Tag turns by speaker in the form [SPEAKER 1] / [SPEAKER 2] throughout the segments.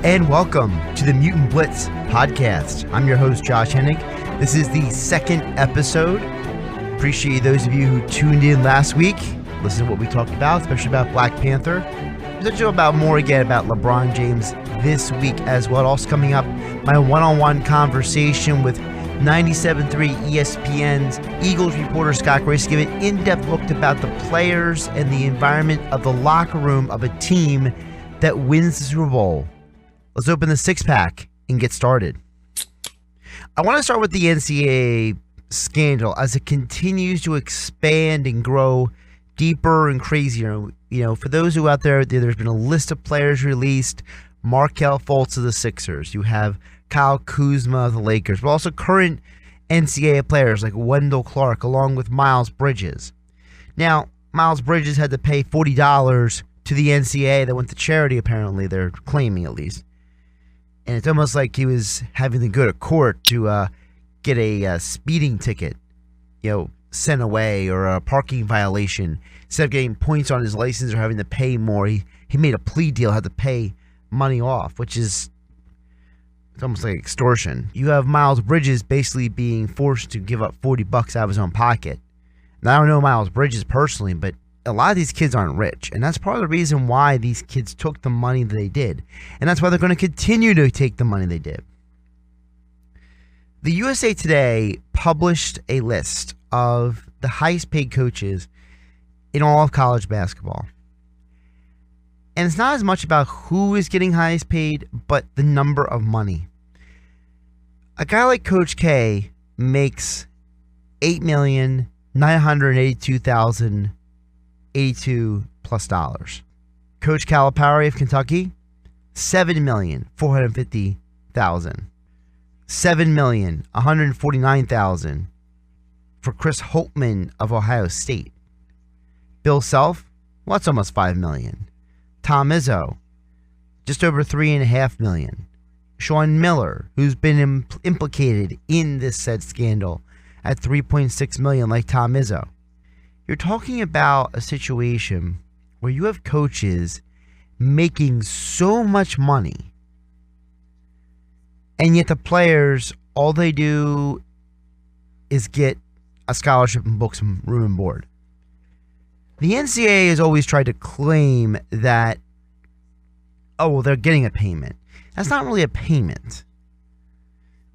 [SPEAKER 1] and welcome to the Mutant Blitz Podcast. I'm your host, Josh Hennig. This is the second episode. Appreciate those of you who tuned in last week. Listen to what we talked about, especially about Black Panther. There's actually about more again about LeBron James this week as well. Also coming up, my one-on-one conversation with 97.3 ESPN's Eagles reporter Scott Grayson, give an in-depth look about the players and the environment of the locker room of a team that wins the Super Bowl. Let's open the six-pack and get started. I want to start with the NCAA scandal as it continues to expand and grow deeper and crazier. You know, for those who out there, there's been a list of players released. Markelle Fultz of the Sixers. You have Kyle Kuzma of the Lakers, but also current NCAA players like Wendell Clark, along with Miles Bridges. Now, Miles Bridges had to pay $40 to the NCAA that went to charity, apparently, they're claiming at least. And it's almost like he was having to go to court to get a speeding ticket, sent away, or a parking violation. Instead of getting points on his license or having to pay more, he made a plea deal, had to pay money off, which is it's almost like extortion. You have Miles Bridges basically being forced to give up $40 out of his own pocket. And I don't know Miles Bridges personally, but a lot of these kids aren't rich, and that's part of the reason why these kids took the money that they did, and that's why they're going to continue to take the money they did. The USA Today published a list of the highest paid coaches in all of college basketball. And it's not as much about who is getting highest paid, but the number of money. A guy like Coach K makes $8,982,082 plus dollars. Coach Calipari of Kentucky, $7,450,000. $7,149,000 for Chris Holtmann of Ohio State. Bill Self, well, that's almost $5 million. Tom Izzo, just over $3.5 million. Sean Miller, who's been implicated in this said scandal, at $3.6 million, like Tom Izzo. You're talking about a situation where you have coaches making so much money, and yet the players, all they do is get a scholarship and books and room and board. The NCAA has always tried to claim that, they're getting a payment. That's not really a payment.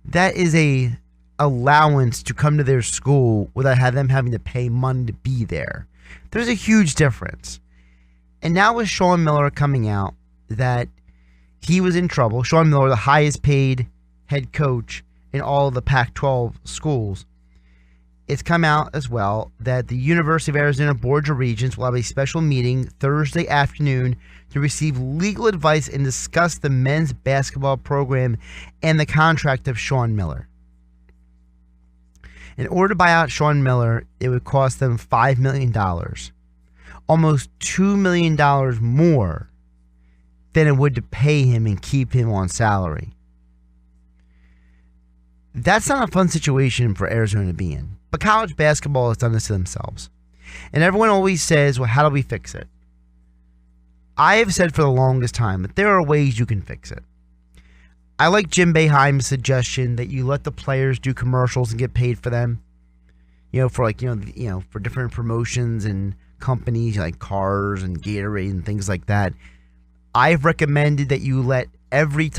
[SPEAKER 1] That is a allowance to come to their school without them having to pay money to be there. There's a huge difference. And now with Sean Miller coming out that he was in trouble, Sean Miller, the highest paid head coach in all of the Pac-12 schools, it's come out as well that the University of Arizona Board of Regents will have a special meeting Thursday afternoon to receive legal advice and discuss the men's basketball program and the contract of Sean Miller. In order to buy out Sean Miller, it would cost them $5 million, almost $2 million more than it would to pay him and keep him on salary. That's not a fun situation for Arizona to be in. But college basketball has done this to themselves. And everyone always says, well, how do we fix it? I have said for the longest time that there are ways you can fix it. I like Jim Boeheim's suggestion that you let the players do commercials and get paid for them. For different promotions and companies like cars and Gatorade and things like that. I've recommended that you let every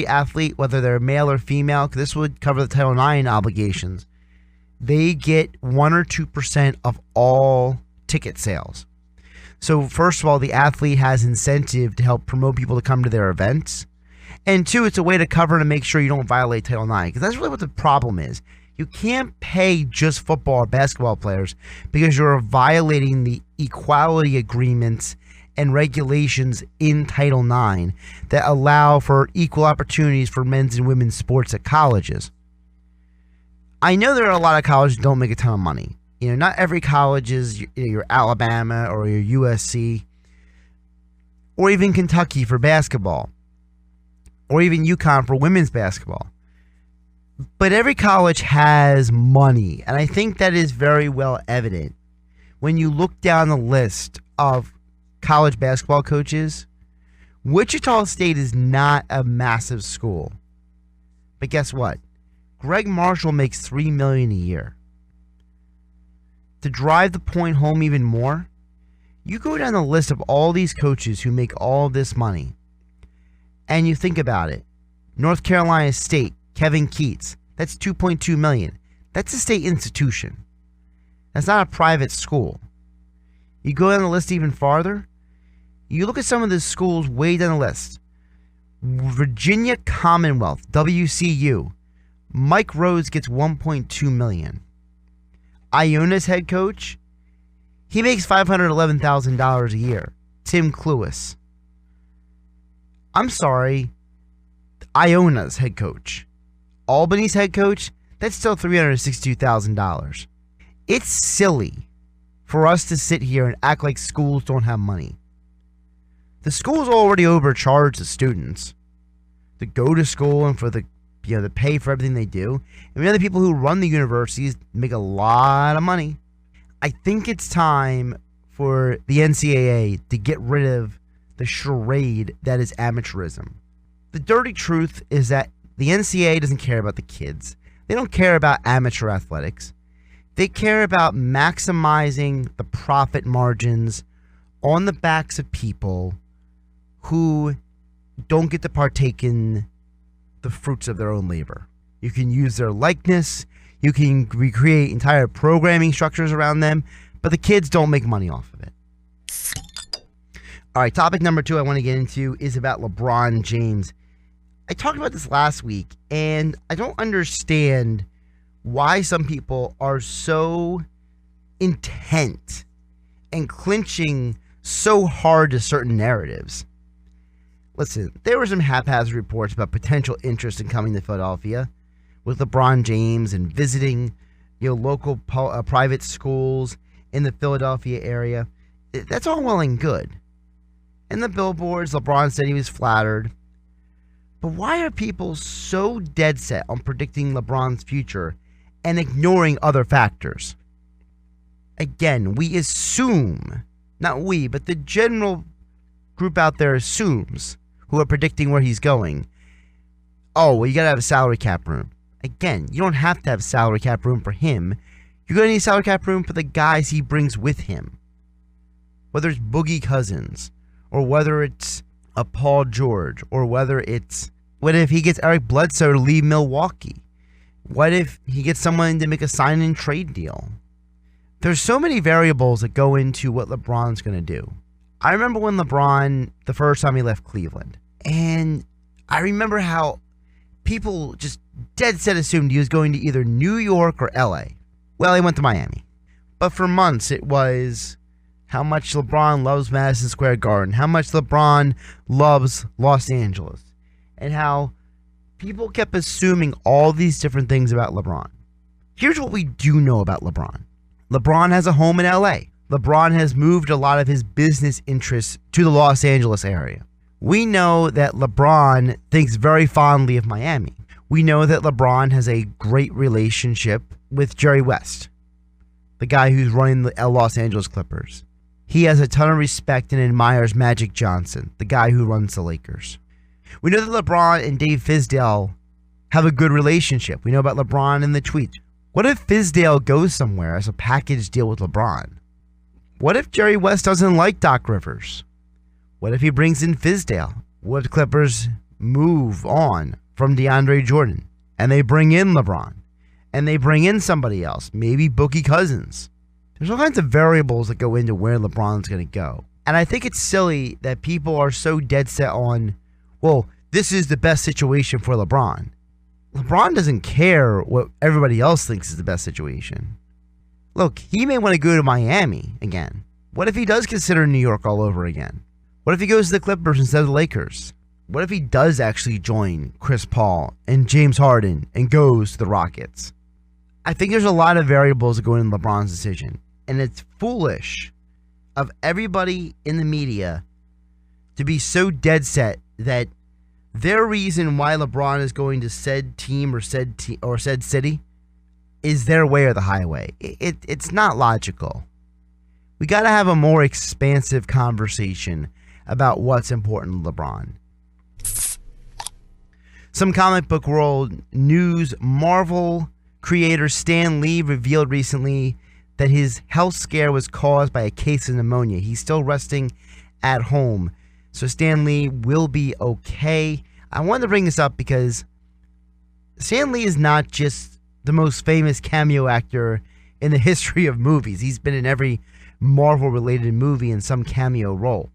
[SPEAKER 1] athlete, whether they're male or female, because this would cover the Title IX obligations, they get 1 or 2% of all ticket sales. So first of all, the athlete has incentive to help promote people to come to their events. And two, it's a way to cover and make sure you don't violate Title IX, because that's really what the problem is. You can't pay just football or basketball players because you're violating the equality agreements and regulations in Title IX that allow for equal opportunities for men's and women's sports at colleges. I know there are a lot of colleges that don't make a ton of money. Not every college is your Alabama or your USC or even Kentucky for basketball or even UConn for women's basketball. But every college has money, and I think that is very well evident when you look down the list of college basketball coaches Wichita State is not a massive school. But guess what? Greg Marshall makes $3 million a year. To drive the point home even more, you go down the list of all these coaches who make all this money, and you think about it. North Carolina State, Kevin Keats, that's $2.2 million. That's a state institution. That's not a private school. You go down the list even farther, you look at some of the schools way down the list. Virginia Commonwealth, WCU, Mike Rhodes gets $1.2 million. Iona's head coach, he makes $511,000 a year. Tim Cluess. I'm sorry, Iona's head coach. Albany's head coach, that's still $362,000. It's silly for us to sit here and act like schools don't have money. The schools already overcharge the students to go to school and for the pay for everything they do. And the other people who run the universities make a lot of money. I think it's time for the NCAA to get rid of the charade that is amateurism. The dirty truth is that the NCAA doesn't care about the kids. They don't care about amateur athletics. They care about maximizing the profit margins on the backs of people who don't get to partake in the fruits of their own labor. You can use their likeness, you can recreate entire programming structures around them, but the kids don't make money off of it. All right, topic number 2 I want to get into is about LeBron James. I talked about this last week, and I don't understand why some people are so intent and clinching so hard to certain narratives. Listen, there were some haphazard reports about potential interest in coming to Philadelphia with LeBron James and visiting, local private schools in the Philadelphia area. That's all well and good. And the billboards, LeBron said he was flattered. But why are people so dead set on predicting LeBron's future and ignoring other factors? Again, we assume, not we, but the general group out there assumes, who are predicting where he's going, oh, well, you got to have a salary cap room. Again, you don't have to have salary cap room for him. You're going to need salary cap room for the guys he brings with him. Whether it's Boogie Cousins, or whether it's a Paul George, or whether it's, what if he gets Eric Bledsoe to leave Milwaukee? What if he gets someone to make a sign-and trade deal? There's so many variables that go into what LeBron's going to do. I remember when LeBron, the first time he left Cleveland, and I remember how people just dead set assumed he was going to either New York or LA. Well, he went to Miami. But for months, it was how much LeBron loves Madison Square Garden, how much LeBron loves Los Angeles, and how people kept assuming all these different things about LeBron. Here's what we do know about LeBron. LeBron has a home in LA. LeBron has moved a lot of his business interests to the Los Angeles area. We know that LeBron thinks very fondly of Miami. We know that LeBron has a great relationship with Jerry West, the guy who's running the Los Angeles Clippers. He has a ton of respect and admires Magic Johnson, the guy who runs the Lakers. We know that LeBron and Dave Fizdale have a good relationship. We know about LeBron and the tweets. What if Fizdale goes somewhere as a package deal with LeBron? What if Jerry West doesn't like Doc Rivers? What if he brings in Fizdale? What if Clippers move on from DeAndre Jordan and they bring in LeBron and they bring in somebody else, maybe Boogie Cousins? There's all kinds of variables that go into where LeBron's going to go. And I think it's silly that people are so dead set on, well, this is the best situation for LeBron. LeBron doesn't care what everybody else thinks is the best situation. Look, he may want to go to Miami again. What if he does consider New York all over again? What if he goes to the Clippers instead of the Lakers? What if he does actually join Chris Paul and James Harden and goes to the Rockets? I think there's a lot of variables that go into LeBron's decision. And it's foolish of everybody in the media to be so dead set that their reason why LeBron is going to said team or said city is their way or the highway. It's not logical. We got to have a more expansive conversation about what's important to LeBron. Some comic book world news: Marvel creator Stan Lee revealed recently that his health scare was caused by a case of pneumonia. He's still resting at home, so Stan Lee will be okay. I wanted to bring this up because Stan Lee is not just the most famous cameo actor in the history of movies. He's been in every Marvel-related movie in some cameo role.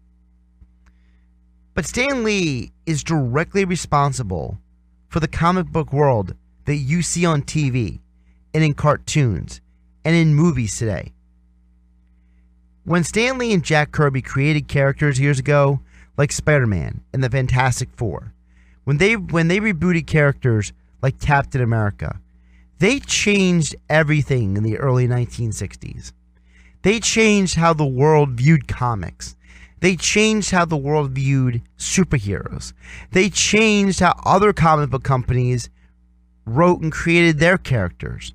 [SPEAKER 1] But Stan Lee is directly responsible for the comic book world that you see on TV and in cartoons and in movies today. When Stan Lee and Jack Kirby created characters years ago, like Spider-Man and the Fantastic Four, when they rebooted characters like Captain America, they changed everything in the early 1960s. They changed how the world viewed comics. They changed how the world viewed superheroes. They changed how other comic book companies wrote and created their characters.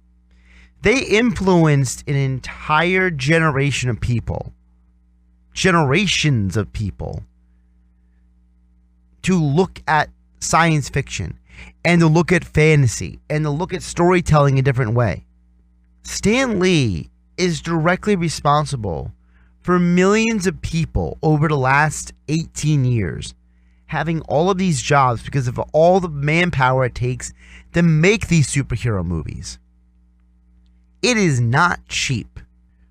[SPEAKER 1] They influenced an entire generation of people, generations of people, to look at science fiction and to look at fantasy and to look at storytelling a different way. Stan Lee is directly responsible for millions of people over the last 18 years having all of these jobs because of all the manpower it takes to make these superhero movies. It is not cheap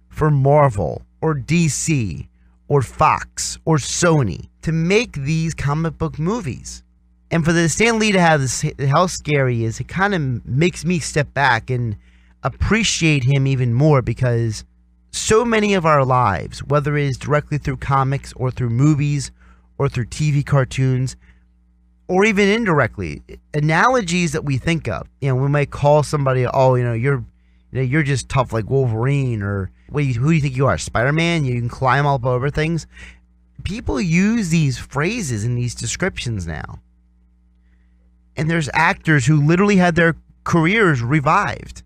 [SPEAKER 1] for Marvel or DC or Fox or Sony to make these comic book movies. And for the Stan Lee to have this, how scary he is, it kind of makes me step back and appreciate him even more, because so many of our lives, whether it is directly through comics or through movies or through TV cartoons, or even indirectly, analogies that we think of, we might call somebody, you're just tough like Wolverine, or who do you think you are, Spider-Man? You can climb up over things. People use these phrases and these descriptions now. And there's actors who literally had their careers revived.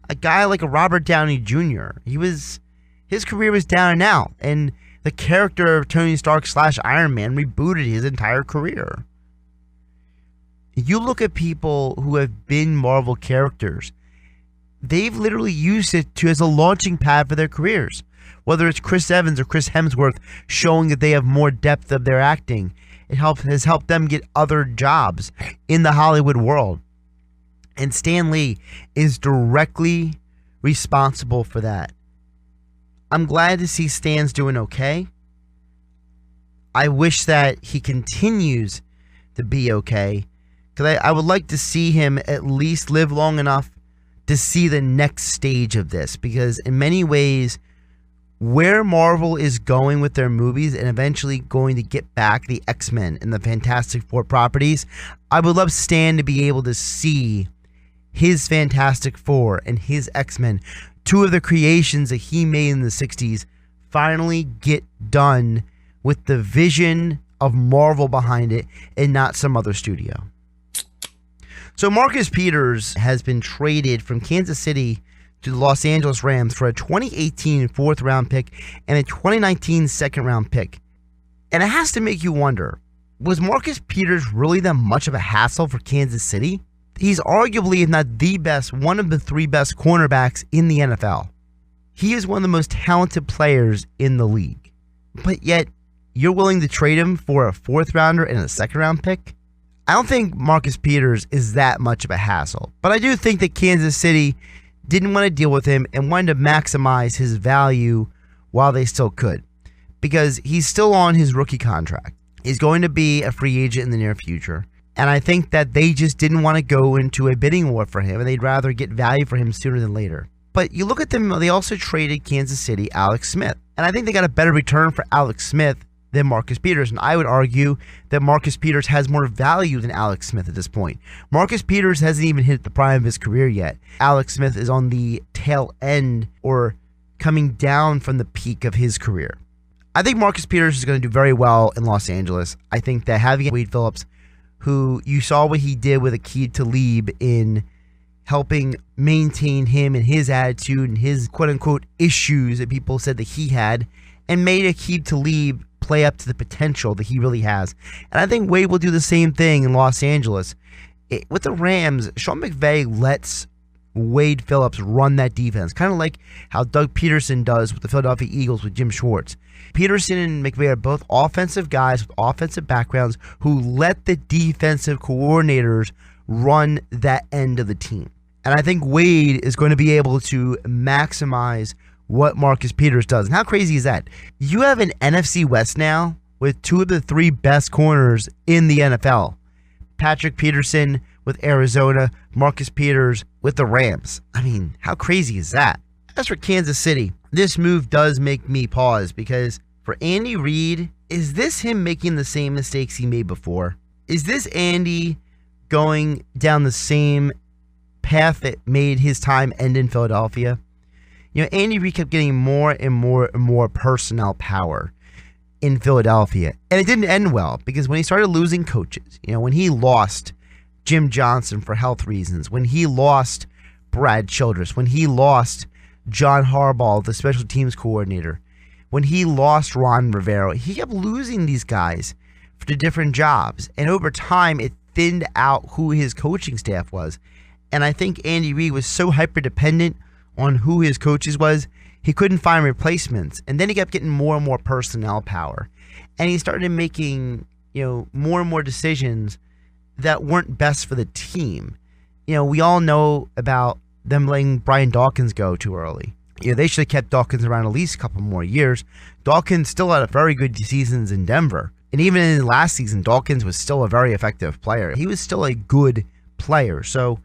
[SPEAKER 1] A guy like a Robert Downey Jr., his career was down and out, and the character of Tony Stark / Iron Man rebooted his entire career. You look at people who have been Marvel characters, they've literally used it as a launching pad for their careers. Whether it's Chris Evans or Chris Hemsworth showing that they have more depth of their acting, has helped them get other jobs in the Hollywood world. And Stan Lee is directly responsible for that. I'm glad to see Stan's doing okay. I wish that he continues to be okay, because I would like to see him at least live long enough to see the next stage of this, because in many ways, where Marvel is going with their movies and eventually going to get back the X-Men and the Fantastic Four properties, I would love Stan to be able to see his Fantastic Four and his X-Men, two of the creations that he made in the 60s, finally get done with the vision of Marvel behind it and not some other studio. So Marcus Peters has been traded from Kansas City to the Los Angeles Rams for a 2018 fourth round pick and a 2019 second round pick. And it has to make you wonder, was Marcus Peters really that much of a hassle for Kansas City? He's arguably, if not the best, one of the three best cornerbacks in the NFL. He is one of the most talented players in the league. But yet, you're willing to trade him for a fourth rounder and a second round pick? I don't think Marcus Peters is that much of a hassle. But I do think that Kansas City didn't want to deal with him and wanted to maximize his value while they still could, because he's still on his rookie contract. He's going to be a free agent in the near future. And I think that they just didn't want to go into a bidding war for him, and they'd rather get value for him sooner than later. But you look at them, they also traded Kansas City Alex Smith. And I think they got a better return for Alex Smith than Marcus Peters. And I would argue that Marcus Peters has more value than Alex Smith at this point. Marcus Peters hasn't even hit the prime of his career yet. Alex Smith is on the tail end, or coming down from the peak of his career. I think Marcus Peters is going to do very well in Los Angeles. I think that having Wade Phillips, who you saw what he did with Aqib Talib in helping maintain him and his attitude and his quote-unquote issues that people said that he had, and made Aqib Talib play up to the potential that he really has. And I think Wade will do the same thing in Los Angeles. With the Rams, Sean McVay lets Wade Phillips run that defense, kind of like how Doug Peterson does with the Philadelphia Eagles with Jim Schwartz. Peterson and McVay are both offensive guys with offensive backgrounds who let the defensive coordinators run that end of the team. And I think Wade is going to be able to maximize what Marcus Peters does. And how crazy is that? You have an NFC West now with two of the three best corners in the NFL. Patrick Peterson with Arizona, Marcus Peters with the Rams. I mean, how crazy is that? As for Kansas City, this move does make me pause because for Andy Reid, is this him making the same mistakes he made before? Is this Andy going down the same path that made his time end in Philadelphia? You know, Andy Reid kept getting more and more and more personnel power in Philadelphia. And it didn't end well because when he started losing coaches, you know, when he lost Jim Johnson for health reasons, when he lost Brad Childress, when he lost John Harbaugh, the special teams coordinator, when he lost Ron Rivera, he kept losing these guys to different jobs. And over time, it thinned out who his coaching staff was. And I think Andy Reid was so hyper-dependent on who his coaches was, he couldn't find replacements. And then he kept getting more and more personnel power. And he started making, you know, more and more decisions that weren't best for the team. You know, we all know about them letting Brian Dawkins go too early. You know, they should have kept Dawkins around at least a couple more years. Dawkins still had a very good seasons in Denver. And even in last season, Dawkins was still a very effective player. He was still a good player. So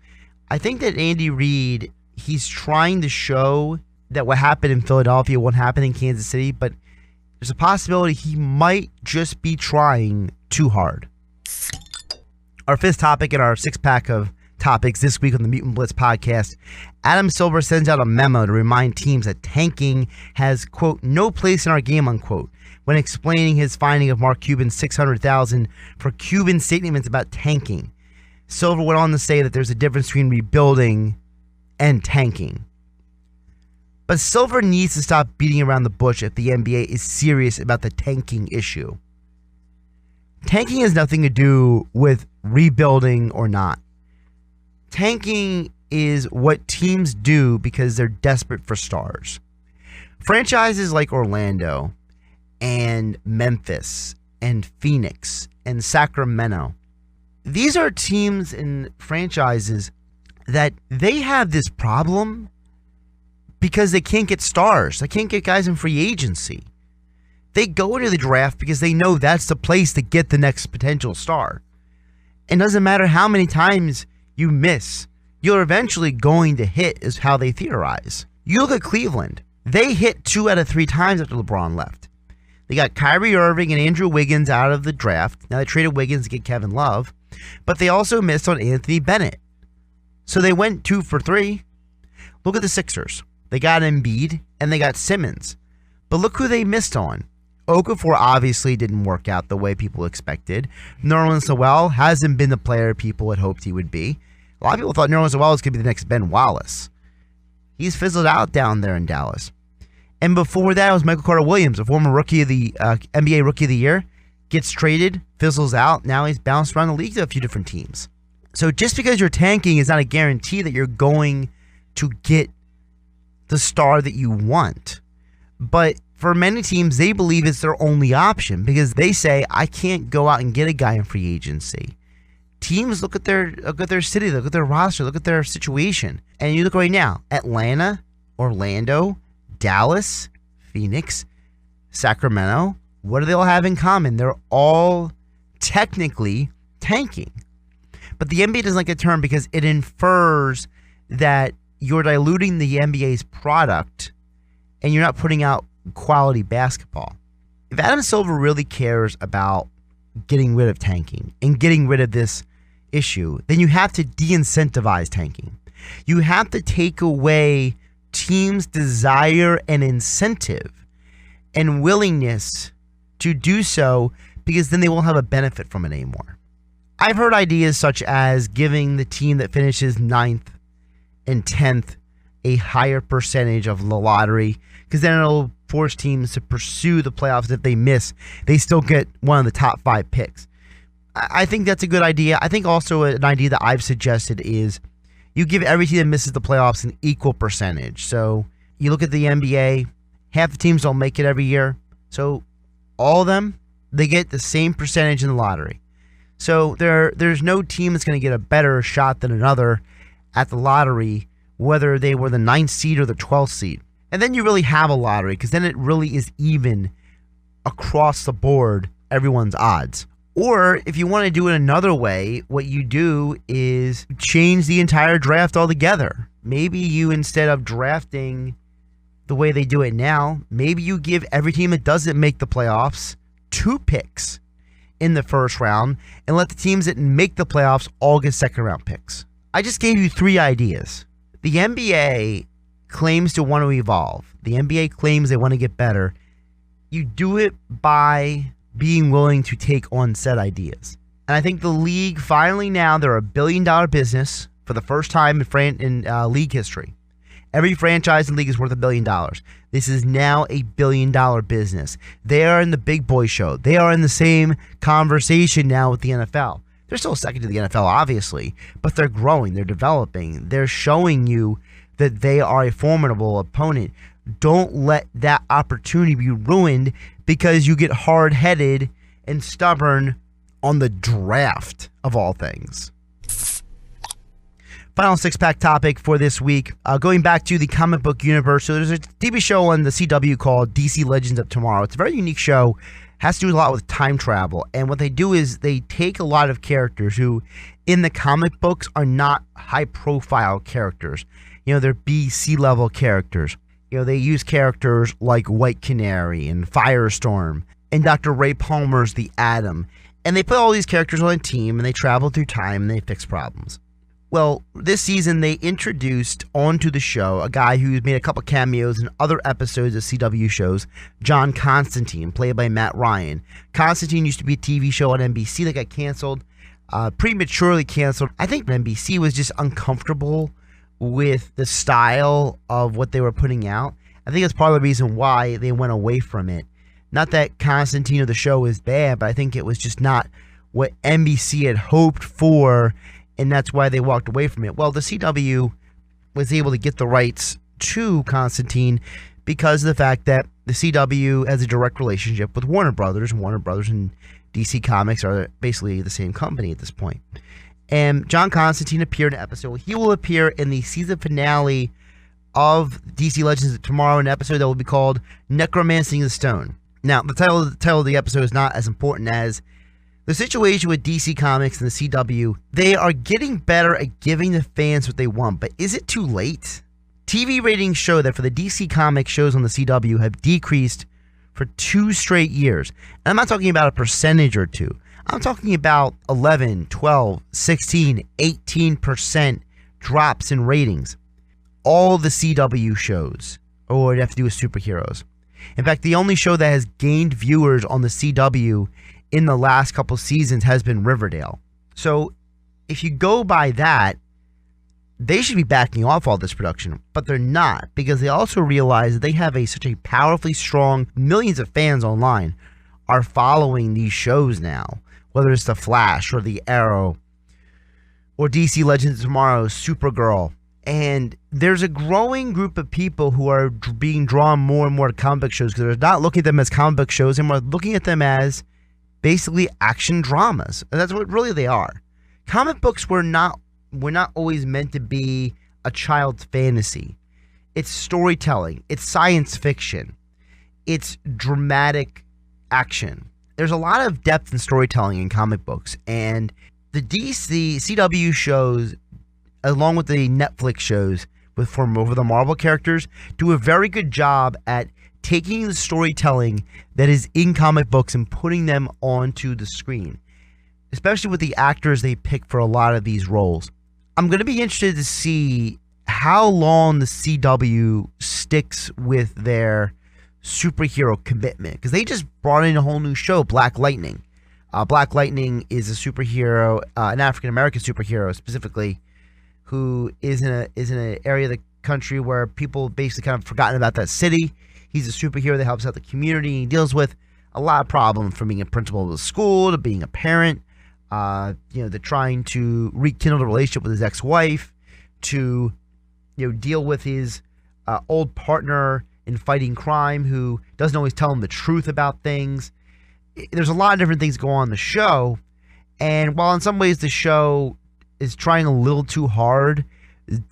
[SPEAKER 1] I think that Andy Reid, he's trying to show that what happened in Philadelphia won't happen in Kansas City, but there's a possibility he might just be trying too hard. Our fifth topic in our six-pack of topics this week on the Mutant Blitz podcast, Adam Silver sends out a memo to remind teams that tanking has, quote, no place in our game, unquote, when explaining his finding of Mark Cuban's $600,000 for Cuban statements about tanking. Silver went on to say that there's a difference between rebuilding and tanking. But Silver needs to stop beating around the bush if the NBA is serious about the tanking issue. Tanking has nothing to do with rebuilding or not. Tanking is what teams do because they're desperate for stars. Franchises like Orlando and Memphis and Phoenix and Sacramento, these are teams and franchises that they have this problem because they can't get stars. They can't get guys in free agency. They go into the draft because they know that's the place to get the next potential star. It doesn't matter how many times you miss, you're eventually going to hit, is how they theorize. You look at Cleveland. They hit 2 out of 3 times after LeBron left. They got Kyrie Irving and Andrew Wiggins out of the draft. Now they traded Wiggins to get Kevin Love. But they also missed on Anthony Bennett. So they went 2 for 3. Look at the Sixers. They got Embiid and they got Simmons. But look who they missed on. Okafor obviously didn't work out the way people expected. Nerlens Noel hasn't been the player people had hoped he would be. A lot of people thought Nerlens Noel was going to be the next Ben Wallace. He's fizzled out down there in Dallas. And before that, it was Michael Carter-Williams, a former rookie of the NBA Rookie of the Year. Gets traded, fizzles out. Now he's bounced around the league to a few different teams. So just because you're tanking is not a guarantee that you're going to get the star that you want. But for many teams, they believe it's their only option because they say, I can't go out and get a guy in free agency. Teams look at their city, look at their roster, look at their situation. And you look right now, Atlanta, Orlando, Dallas, Phoenix, Sacramento, what do they all have in common? They're all technically tanking. But the NBA doesn't like the term because it infers that you're diluting the NBA's product and you're not putting out quality basketball. If Adam Silver really cares about getting rid of tanking and getting rid of this issue, then you have to de-incentivize tanking. You have to take away teams' desire and incentive and willingness to do so because then they won't have a benefit from it anymore. I've heard ideas such as giving the team that finishes 9th and 10th a higher percentage of the lottery because then it'll force teams to pursue the playoffs. If they miss, they still get one of the top 5 picks. I think that's a good idea. I think also an idea that I've suggested is you give every team that misses the playoffs an equal percentage. So you look at the NBA, half the teams don't make it every year. So all of them, they get the same percentage in the lottery. So there's no team that's going to get a better shot than another at the lottery, whether they were the 9th seed or the 12th seed. And then you really have a lottery, because then it really is even across the board, everyone's odds. Or if you want to do it another way, what you do is change the entire draft altogether. Maybe you, instead of drafting the way they do it now, maybe you give every team that doesn't make the playoffs 2 picks in the first round and let the teams that make the playoffs all get second round picks. I just gave you 3 ideas. The NBA claims to want to evolve. The NBA claims they want to get better. You do it by being willing to take on said ideas. And I think the league finally now, they're a $1 billion business for the first time in league history. Every franchise in the league is worth $1 billion. This is now a $1 billion business. They are in the big boy show. They are in the same conversation now with the NFL. They're still second to the NFL, obviously, but they're growing. They're developing. They're showing you that they are a formidable opponent. Don't let that opportunity be ruined because you get hard-headed and stubborn on the draft, of all things. Final 6-pack topic for this week. Going back to the comic book universe. So there's a TV show on the CW called DC Legends of Tomorrow. It's a very unique show. Has to do a lot with time travel. And what they do is they take a lot of characters who in the comic books are not high-profile characters. You know, they're B, C-level characters. You know, they use characters like White Canary and Firestorm and Dr. Ray Palmer's The Atom. And they put all these characters on a team and they travel through time and they fix problems. Well, this season they introduced onto the show a guy who's made a couple cameos in other episodes of CW shows, John Constantine, played by Matt Ryan. Constantine used to be a TV show on NBC that got canceled, prematurely canceled. I think NBC was just uncomfortable with the style of what they were putting out. I think that's part of the reason why they went away from it. Not that Constantine or the show is bad, but I think it was just not what NBC had hoped for, and that's why they walked away from it. Well, the CW was able to get the rights to Constantine because of the fact that the CW has a direct relationship with Warner Brothers, and Warner Brothers and DC Comics are basically the same company at this point. And John Constantine appeared in an episode. He will appear in the season finale of DC Legends of Tomorrow, an episode that will be called Necromancing the Stone. Now, the title of the episode is not as important as the situation with DC Comics and the CW. They are getting better at giving the fans what they want, but is it too late? TV ratings show that for the DC Comics shows on the CW have decreased for 2 straight years. And I'm not talking about a percentage or two. I'm talking about 11, 12, 16, 18% drops in ratings. All the CW shows, or it have to do with superheroes. In fact, the only show that has gained viewers on the CW in the last couple seasons has been Riverdale. So if you go by that, they should be backing off all this production, but they're not, because they also realize that they have such a powerfully strong, millions of fans online are following these shows now, whether it's The Flash or The Arrow or DC Legends of Tomorrow, Supergirl. And there's a growing group of people who are being drawn more and more to comic book shows because they're not looking at them as comic book shows anymore, looking at them as basically action dramas. And that's what really they are. Comic books were not always meant to be a child's fantasy. It's storytelling. It's science fiction. It's dramatic action. There's a lot of depth in storytelling in comic books, and the CW shows, along with the Netflix shows over the Marvel characters, do a very good job at taking the storytelling that is in comic books and putting them onto the screen, especially with the actors they pick for a lot of these roles. I'm going to be interested to see how long the CW sticks with their superhero commitment, because they just brought in a whole new show, Black Lightning. Black Lightning is a superhero, an African-American superhero specifically, who is in an area of the country where people basically kind of forgotten about that city. He's a superhero that helps out the community. He deals with a lot of problems, from being a principal of the school to being a parent. They're trying to rekindle the relationship with his ex-wife, to deal with his old partner in fighting crime who doesn't always tell him the truth about things. There's a lot of different things going on in the show, and while in some ways the show is trying a little too hard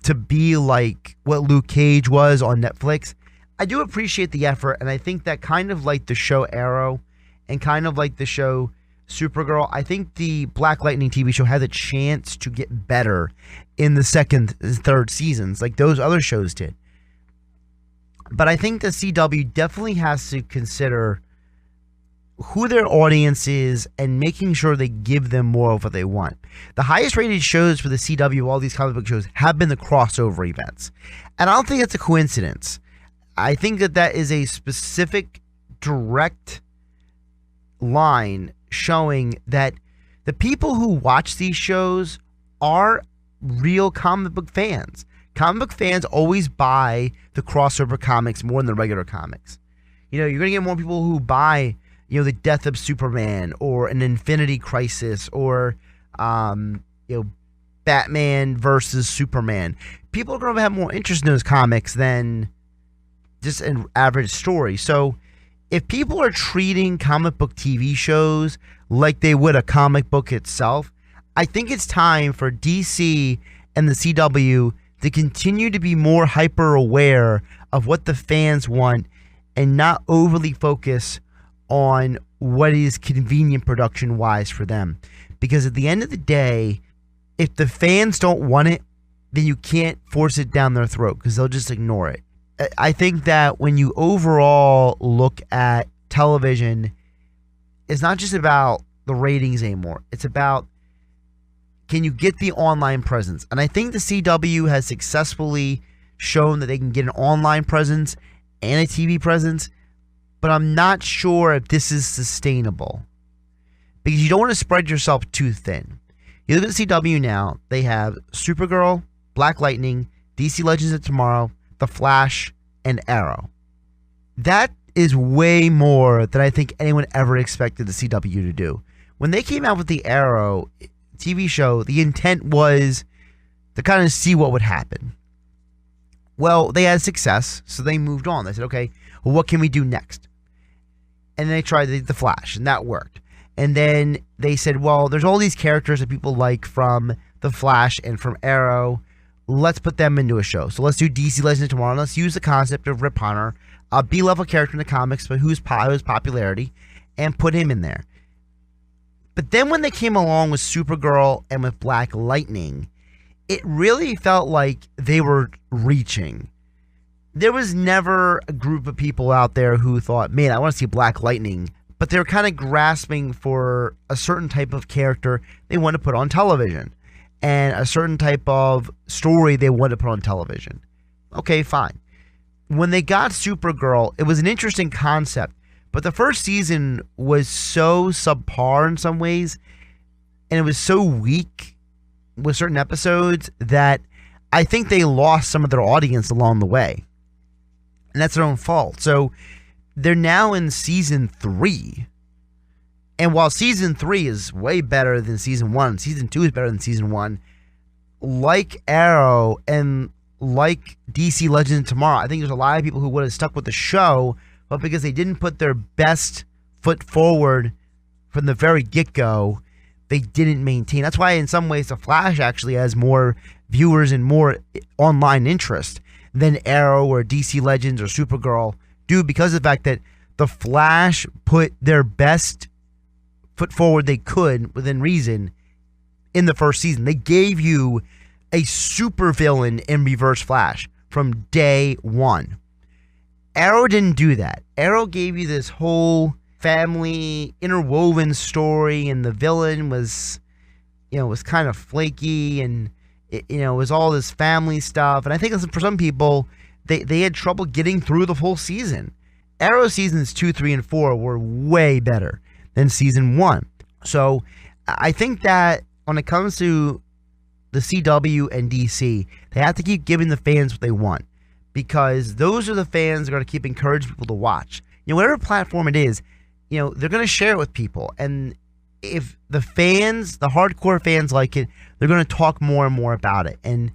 [SPEAKER 1] to be like what Luke Cage was on Netflix, I do appreciate the effort, and I think that kind of like the show Arrow and kind of like the show Supergirl, I think the Black Lightning TV show had a chance to get better in the second and third seasons like those other shows did. But I think the CW definitely has to consider who their audience is and making sure they give them more of what they want. The highest rated shows for the CW, all these comic book shows, have been the crossover events. And I don't think it's a coincidence. I think that is a specific, direct line showing that the people who watch these shows are real comic book fans. Comic book fans always buy the crossover comics more than the regular comics. You're going to get more people who buy the Death of Superman or an Infinity Crisis or, Batman versus Superman. People are going to have more interest in those comics than just an average story. So if people are treating comic book TV shows like they would a comic book itself, I think it's time for DC and the CW to continue to be more hyper aware of what the fans want and not overly focus on what is convenient production wise for them. Because at the end of the day, if the fans don't want it, then you can't force it down their throat because they'll just ignore it. I think that when you overall look at television, it's not just about the ratings anymore. It's about, can you get the online presence? And I think the CW has successfully shown that they can get an online presence and a TV presence, but I'm not sure if this is sustainable because you don't want to spread yourself too thin. You look at the CW now, they have Supergirl, Black Lightning, DC Legends of Tomorrow, The Flash, and Arrow. That is way more than I think anyone ever expected the CW to do. When they came out with the Arrow TV show, the intent was to kind of see what would happen. Well, they had success, so they moved on. They said, okay, well, what can we do next? And then they tried the Flash, and that worked. And then they said, well, there's all these characters that people like from The Flash and from Arrow. Let's put them into a show. So let's do DC Legends of Tomorrow. Let's use the concept of Rip Hunter, a B-level character in the comics, but whose popularity, and put him in there. But then when they came along with Supergirl and with Black Lightning, it really felt like they were reaching. There was never a group of people out there who thought, man, I want to see Black Lightning. But they were kind of grasping for a certain type of character they want to put on television and a certain type of story they want to put on television. Okay, fine. When they got Supergirl, it was an interesting concept, but the first season was so subpar in some ways, and it was so weak with certain episodes that I think they lost some of their audience along the way. And that's their own fault. So they're now in season 3. And while season 3 is way better than season 1, season 2 is better than season 1, like Arrow and like DC Legends of Tomorrow, I think there's a lot of people who would have stuck with the show, but because they didn't put their best foot forward from the very get-go, they didn't maintain. That's why in some ways The Flash actually has more viewers and more online interest than Arrow or DC Legends or Supergirl do, because of the fact that The Flash put their best foot forward they could within reason in the first season. They gave you a super villain in Reverse Flash from day one. Arrow didn't do that. Arrow gave you this whole family interwoven story, and the villain was kind of flaky, and it was all this family stuff. And I think for some people, they had trouble getting through the whole season. Arrow seasons 2, 3, and 4 were way better than season 1. So I think that when it comes to the CW and DC, they have to keep giving the fans what they want. because those are the fans that are going to keep encouraging people to watch. Whatever platform it is, they're going to share it with people. And if the fans, the hardcore fans like it, they're going to talk more and more about it. And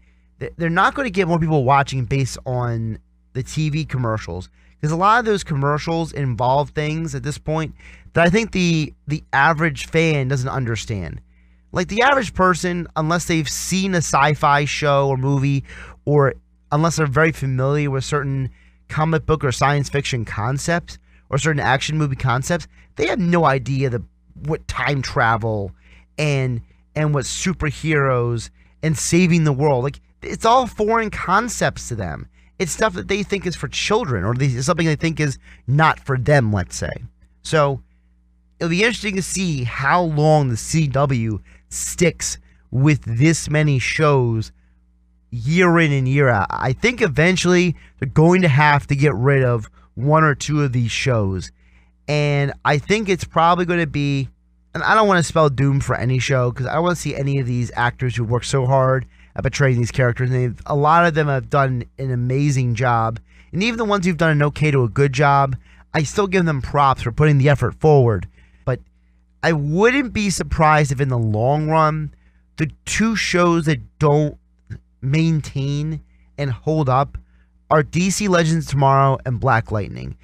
[SPEAKER 1] they're not going to get more people watching based on the TV commercials, because a lot of those commercials involve things at this point that I think the average fan doesn't understand. Like the average person, unless they've seen a sci-fi show or movie, or unless they're very familiar with certain comic book or science fiction concepts or certain action movie concepts, they have no idea what time travel and what superheroes and saving the world. Like, it's all foreign concepts to them. It's stuff that they think is for children, or something they think is not for them, let's say. So it'll be interesting to see how long the CW sticks with this many shows year in and year out. I think eventually they're going to have to get rid of one or two of these shows. And I think it's probably going to be, and I don't want to spell doom for any show, because I don't want to see any of these actors who work so hard at portraying these characters. And a lot of them have done an amazing job. And even the ones who've done an okay to a good job, I still give them props for putting the effort forward. But I wouldn't be surprised if in the long run, the two shows that don't maintain and hold up are DC Legends Tomorrow and Black Lightning.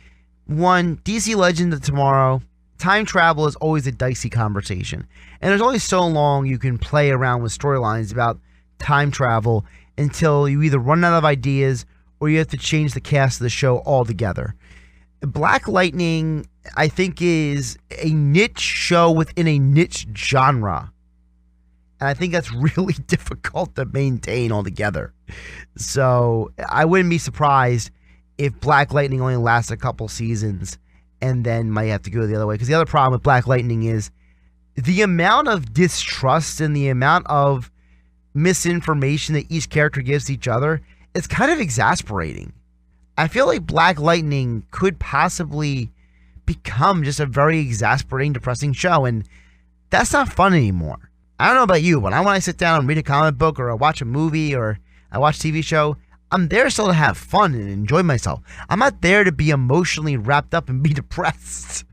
[SPEAKER 1] One, DC Legends of Tomorrow, time travel is always a dicey conversation. And there's only so long you can play around with storylines about time travel until you either run out of ideas or you have to change the cast of the show altogether. Black Lightning, I think, is a niche show within a niche genre. And I think that's really difficult to maintain altogether. So I wouldn't be surprised if Black Lightning only lasts a couple seasons and then might have to go the other way. Because the other problem with Black Lightning is the amount of distrust and the amount of misinformation that each character gives each other is kind of exasperating. I feel like Black Lightning could possibly become just a very exasperating, depressing show. And that's not fun anymore. I don't know about you, but when I sit down and read a comic book or I watch a movie or I watch a TV show, I'm there still to have fun and enjoy myself. I'm not there to be emotionally wrapped up and be depressed.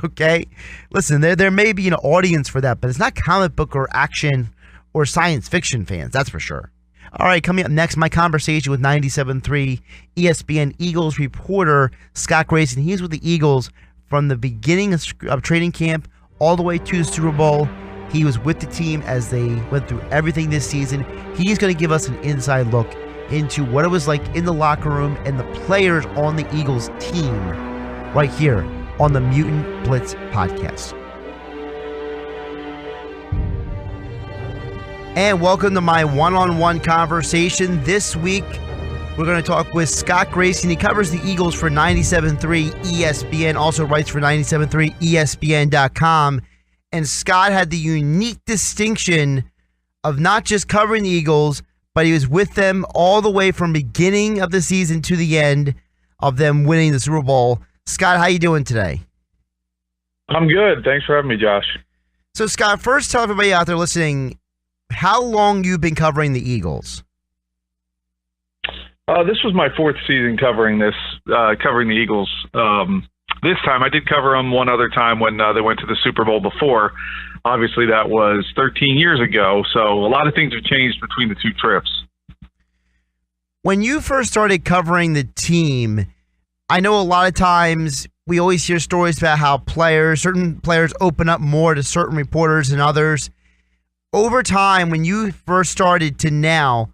[SPEAKER 1] Okay? Listen, there may be an audience for that, but it's not comic book or action or science fiction fans, that's for sure. All right, coming up next, my conversation with 97.3 ESPN Eagles reporter Scott Grayson. He's with the Eagles from the beginning of training camp all the way to the Super Bowl. He was with the team as they went through everything this season. He's going to give us an inside look into what it was like in the locker room and the players on the Eagles team right here on the Mutant Blitz Podcast. And welcome to my one-on-one conversation. This week, we're going to talk with Scott Grayson. He covers the Eagles for 97.3 ESPN, also writes for 97.3 ESPN.com. And Scott had the unique distinction of not just covering the Eagles, but he was with them all the way from beginning of the season to the end of them winning the Super Bowl. Scott, how you doing today?
[SPEAKER 2] I'm good. Thanks for having me, Josh.
[SPEAKER 1] So, Scott, first tell everybody out there listening how long you've been covering the Eagles.
[SPEAKER 2] This was my fourth season covering the Eagles. This time I did cover them one other time when they went to the Super Bowl before. Obviously, that was 13 years ago, so a lot of things have changed between the two trips.
[SPEAKER 1] When you first started covering the team, I know a lot of times we always hear stories about how certain players open up more to certain reporters than others. Over time, when you first started to now,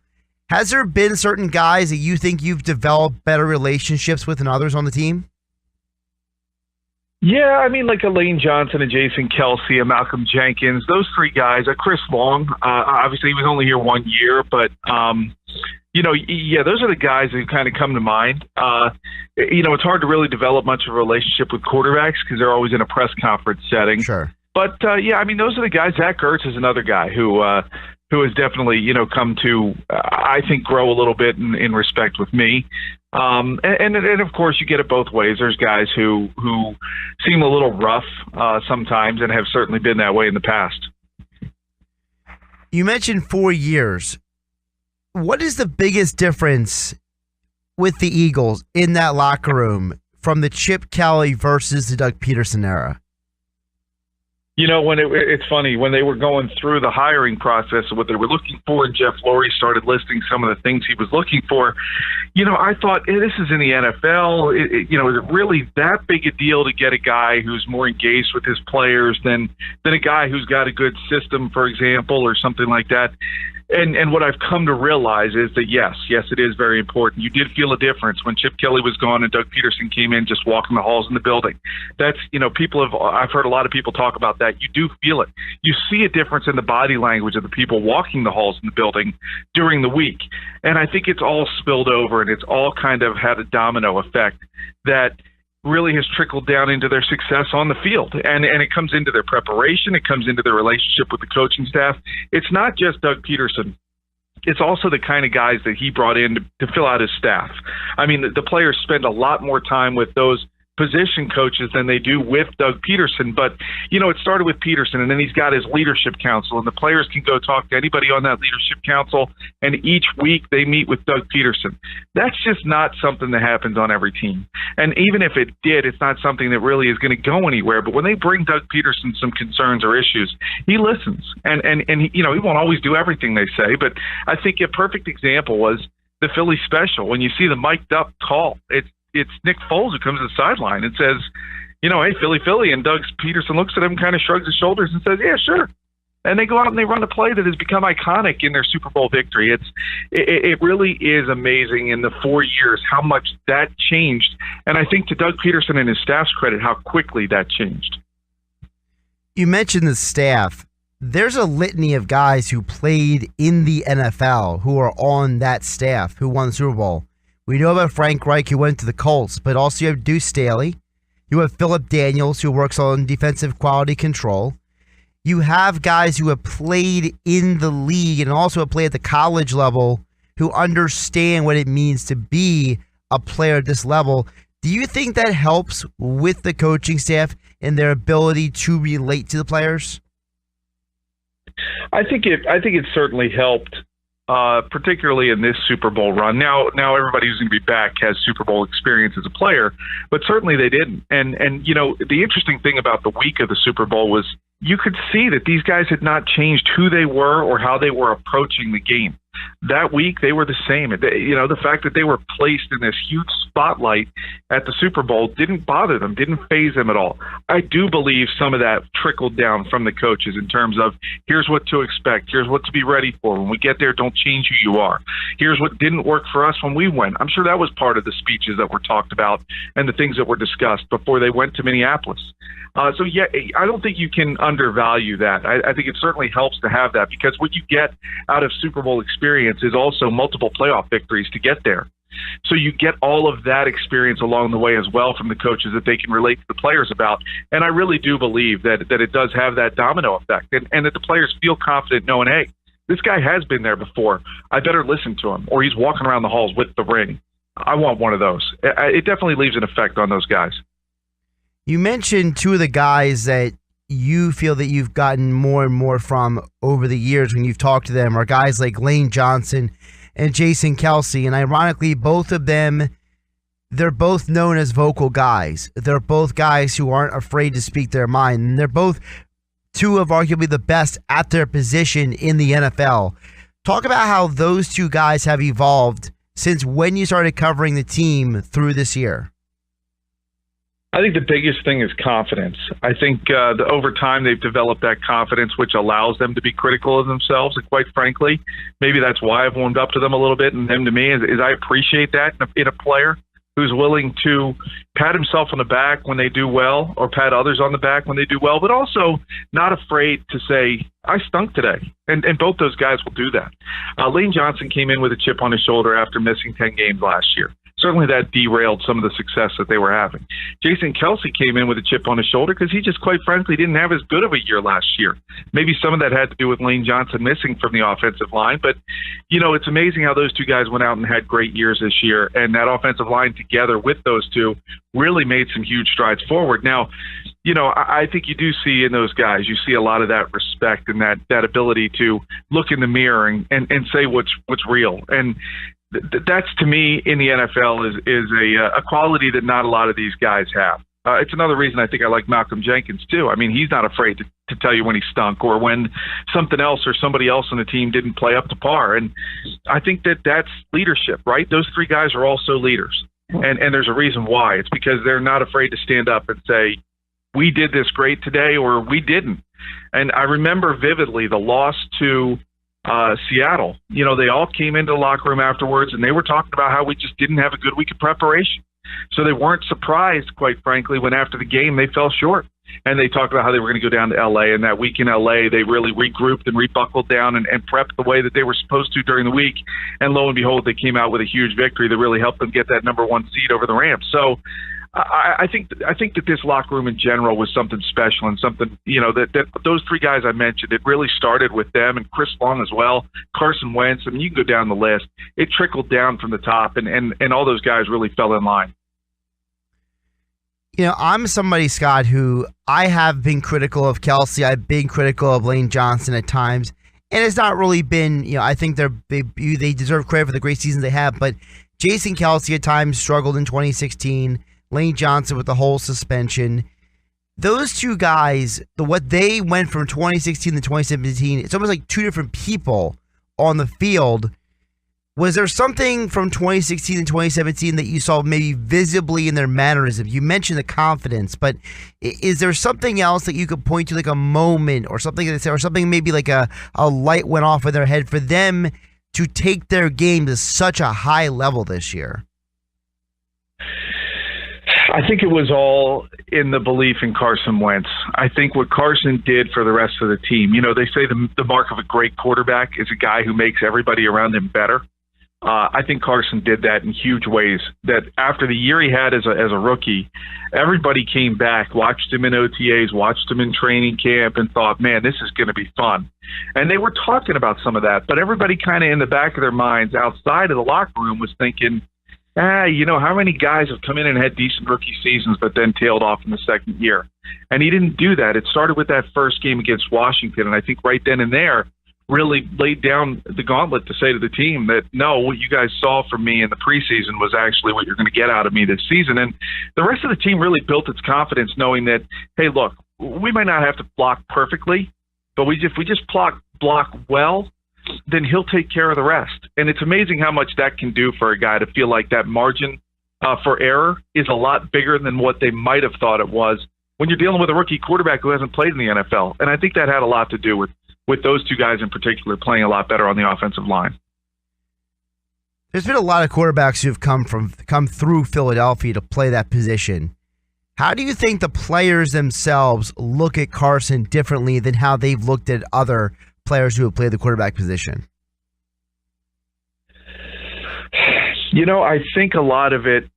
[SPEAKER 1] has there been certain guys that you think you've developed better relationships with than others on the team?
[SPEAKER 2] Yeah, I mean, like a Lane Johnson, a Jason Kelsey, a Malcolm Jenkins, those three guys, a Chris Long. Obviously, he was only here 1 year, but, those are the guys that kind of come to mind. It's hard to really develop much of a relationship with quarterbacks because they're always in a press conference setting.
[SPEAKER 1] Sure.
[SPEAKER 2] But, those are the guys. Zach Ertz is another guy who has definitely, come to, I think, grow a little bit in respect with me. And of course, you get it both ways. There's guys who seem a little rough sometimes and have certainly been that way in the past.
[SPEAKER 1] You mentioned 4 years. What is the biggest difference with the Eagles in that locker room from the Chip Kelly versus the Doug Peterson era?
[SPEAKER 2] You know, when it's funny, when they were going through the hiring process of what they were looking for, and Jeff Lurie started listing some of the things he was looking for, you know, I thought, hey, this is in the NFL. Is it really that big a deal to get a guy who's more engaged with his players than a guy who's got a good system, for example, or something like that? And what I've come to realize is that, yes, it is very important. You did feel a difference when Chip Kelly was gone and Doug Peterson came in, just walking the halls in the building. That's, I've heard a lot of people talk about that. You do feel it. You see a difference in the body language of the people walking the halls in the building during the week. And I think it's all spilled over, and it's all kind of had a domino effect that really has trickled down into their success on the field. And it comes into their preparation. It comes into their relationship with the coaching staff. It's not just Doug Peterson. It's also the kind of guys that he brought in to fill out his staff. I mean, the players spend a lot more time with those position coaches than they do with Doug Peterson. But, it started with Peterson, and then he's got his leadership council, and the players can go talk to anybody on that leadership council, and each week they meet with Doug Peterson. That's just not something that happens on every team. And even if it did, it's not something that really is going to go anywhere. But when they bring Doug Peterson some concerns or issues, he listens. And he won't always do everything they say, but I think a perfect example was the Philly special. When you see the mic'd up call, it's Nick Foles who comes to the sideline and says, hey, Philly, and Doug Peterson looks at him, kind of shrugs his shoulders and says, yeah, sure. And they go out and they run a play that has become iconic in their Super Bowl victory. It really is amazing in the 4 years how much that changed. And I think to Doug Peterson and his staff's credit, how quickly that changed.
[SPEAKER 1] You mentioned the staff. There's a litany of guys who played in the NFL who are on that staff who won the Super Bowl. We know about Frank Reich, who went to the Colts, but also you have Deuce Staley. You have Philip Daniels, who works on defensive quality control. You have guys who have played in the league and also have played at the college level who understand what it means to be a player at this level. Do you think that helps with the coaching staff and their ability to relate to the players?
[SPEAKER 2] I think it certainly helped. Particularly in this Super Bowl run. Now everybody who's going to be back has Super Bowl experience as a player, but certainly they didn't. And the interesting thing about the week of the Super Bowl was you could see that these guys had not changed who they were or how they were approaching the game. That week, they were the same. The fact that they were placed in this huge spotlight at the Super Bowl didn't bother them, didn't faze them at all. I do believe some of that trickled down from the coaches in terms of, here's what to expect, here's what to be ready for. When we get there, don't change who you are. Here's what didn't work for us when we went. I'm sure that was part of the speeches that were talked about and the things that were discussed before they went to Minneapolis. I don't think you can undervalue that. I think it certainly helps to have that, because what you get out of Super Bowl experience is also multiple playoff victories to get there. So you get all of that experience along the way as well from the coaches that they can relate to the players about. And I really do believe that it does have that domino effect, and that the players feel confident knowing, hey, this guy has been there before. I better listen to him, or he's walking around the halls with the ring. I want one of those. It definitely leaves an effect on those guys.
[SPEAKER 1] You mentioned two of the guys that you feel that you've gotten more and more from over the years when you've talked to them are guys like Lane Johnson and Jason Kelce. And ironically, both of them, they're both known as vocal guys. They're both guys who aren't afraid to speak their mind. And they're both two of arguably the best at their position in the NFL. Talk about how those two guys have evolved since when you started covering the team through this year.
[SPEAKER 2] I think the biggest thing is confidence. I think over time they've developed that confidence, which allows them to be critical of themselves. And quite frankly, maybe that's why I've warmed up to them a little bit. And them to me is I appreciate that in a player who's willing to pat himself on the back when they do well, or pat others on the back when they do well, but also not afraid to say, I stunk today. And both those guys will do that. Lane Johnson came in with a chip on his shoulder after missing 10 games last year. Certainly that derailed some of the success that they were having. Jason Kelce came in with a chip on his shoulder because he just, quite frankly, didn't have as good of a year last year. Maybe some of that had to do with Lane Johnson missing from the offensive line. But, it's amazing how those two guys went out and had great years this year. And that offensive line together with those two really made some huge strides forward. Now, I think you do see in those guys, you see a lot of that respect and that ability to look in the mirror and say what's real. And that's to me in the NFL is a quality that not a lot of these guys have. It's another reason I think I like Malcolm Jenkins too. I mean, he's not afraid to tell you when he stunk or when something else or somebody else on the team didn't play up to par. And I think that's leadership, right? Those three guys are also leaders. And there's a reason why. It's because they're not afraid to stand up and say, we did this great today or we didn't. And I remember vividly the loss to Seattle. You know, they all came into the locker room afterwards and they were talking about how we just didn't have a good week of preparation. So they weren't surprised, quite frankly, when after the game they fell short. And they talked about how they were going to go down to L.A. And that week in L.A., they really regrouped and rebuckled down and prepped the way that they were supposed to during the week. And lo and behold, they came out with a huge victory that really helped them get that number one seed over the Rams. So I think that this locker room in general was something special and something, you know, that those three guys I mentioned, it really started with them and Chris Long as well, Carson Wentz. I mean, you can go down the list. It trickled down from the top, and all those guys really fell in line.
[SPEAKER 1] You know, I'm somebody, Scott, who I have been critical of Kelsey. I've been critical of Lane Johnson at times. And it's not really been, you know, I think they deserve credit for the great seasons they have. But Jason Kelsey at times struggled in 2016. Lane Johnson with the whole suspension. Those two guys, what they went from 2016 to 2017, it's almost like two different people on the field. Was there something from 2016 and 2017 that you saw maybe visibly in their mannerism? You mentioned the confidence, but is there something else that you could point to, like a moment or something, or something maybe like a light went off in their head for them to take their game to such a high level this year?
[SPEAKER 2] I think it was all in the belief in Carson Wentz. I think what Carson did for the rest of the team, you know, they say the mark of a great quarterback is a guy who makes everybody around him better. I think Carson did that in huge ways, that after the year he had as a rookie, everybody came back, watched him in OTAs, watched him in training camp, and thought, man, this is going to be fun. And they were talking about some of that, but everybody kind of in the back of their minds outside of the locker room was thinking, you know, how many guys have come in and had decent rookie seasons but then tailed off in the second year? And he didn't do that. It started with that first game against Washington, and I think right then and there, really laid down the gauntlet to say to the team that, no, what you guys saw from me in the preseason was actually what you're going to get out of me this season. And the rest of the team really built its confidence knowing that, hey, look, we might not have to block perfectly, but if we just block well, then he'll take care of the rest. And it's amazing how much that can do for a guy to feel like that margin for error is a lot bigger than what they might have thought it was when you're dealing with a rookie quarterback who hasn't played in the NFL. And I think that had a lot to do with those two guys in particular playing a lot better on the offensive line.
[SPEAKER 1] There's been a lot of quarterbacks who have come through Philadelphia to play that position. How do you think the players themselves look at Carson differently than how they've looked at other players who have played the quarterback position?
[SPEAKER 2] You know, I think a lot of it